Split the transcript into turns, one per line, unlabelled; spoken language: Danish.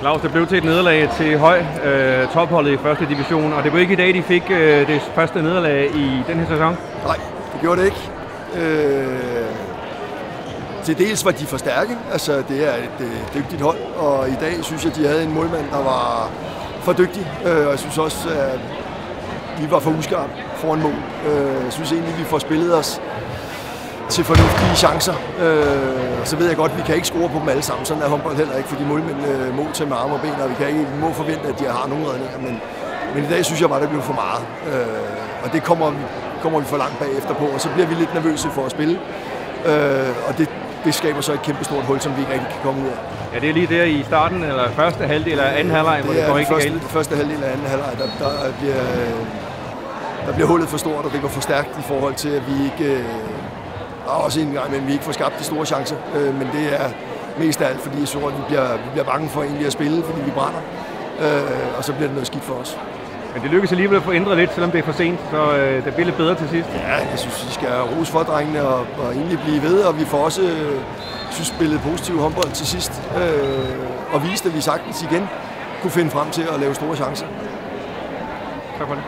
Claus, det blev til et nederlag til Høj, topholdet i første division, og det var ikke i dag, de fik det første nederlag i den her sæson?
Nej, det gjorde det ikke. Til dels var de for stærke, altså det er et dygtigt hold, og i dag synes jeg, de havde en målmand, der var for dygtig, og jeg synes også, at vi var for uskarpe foran mål. Jeg synes egentlig, vi får spillet os til fornuftige chancer. Og så ved jeg godt, at vi kan ikke score på dem alle sammen. Sådan er håndbold heller ikke, fordi målmændene må til med arme og ben, og vi må forvente, at de har nogle redninger. Men i dag synes jeg bare, det blev for meget. Og det kommer vi for langt bagefter på, og så bliver vi lidt nervøse for at spille. Og det skaber så et kæmpestort hul, som vi ikke rigtig kan komme ud af.
Ja, det er lige der i starten, eller første halvdel eller anden halvleg, hvor det går ikke galt?
Første halvdel af anden halvleg, der bliver hullet for stort, og det går for stærkt i forhold til, at vi ikke... også en gang, men vi ikke får skabt de store chancer. Men det er mest af alt, fordi jeg så, at vi bliver bange for egentlig at spille, fordi vi brænder. Og så bliver det noget skidt for os.
Men det lykkes alligevel at få ændret lidt, selvom det er for sent, så det bliver lidt bedre til sidst.
Ja, jeg synes, vi skal rose for drengene og egentlig blive ved, og vi får også spillet positiv håndbold til sidst. Og viste, at vi sagtens igen kunne finde frem til at lave store chancer.
Tak for det.